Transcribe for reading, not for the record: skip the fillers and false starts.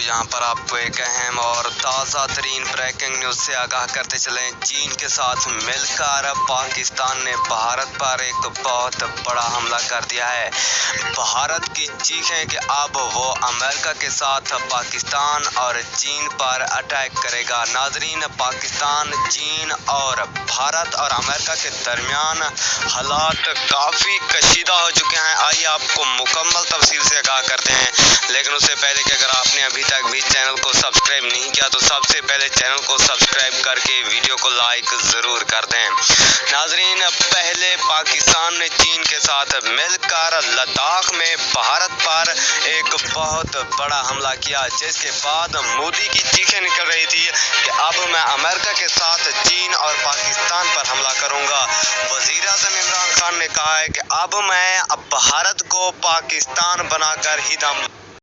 यहाँ पर आपको एक अहम और ताज़ा तरीन ब्रेकिंग न्यूज़ से आगाह करते चलें। चीन के साथ मिलकर पाकिस्तान ने भारत पर एक बहुत बड़ा हमला कर दिया है। भारत की चीख है कि अब वो अमेरिका के साथ पाकिस्तान और चीन पर अटैक करेगा। नाजरीन, पाकिस्तान, चीन और भारत और अमेरिका के दरमियान हालात काफ़ी कशीदा हो चुके हैं। आइए आपको मुकम्मल तफसील से आगाह करते हैं, लेकिन उससे पहले कि अगर आपने अभी तक भी चैनल को सब्सक्राइब नहीं किया तो सबसे पहले चैनल को सब्सक्राइब करके वीडियो को लाइक ज़रूर कर दें। नाजरीन, पहले पाकिस्तान ने चीन के साथ मिलकर लद्दाख में भारत पर एक बहुत बड़ा हमला किया, जिसके बाद मोदी की चीखें निकल रही थी कि अब मैं अमेरिका के साथ चीन और पाकिस्तान पर हमला करूंगा। वज़ीर-ए-आज़म इमरान खान ने कहा है कि अब मैं भारत को पाकिस्तान बनाकर ही दम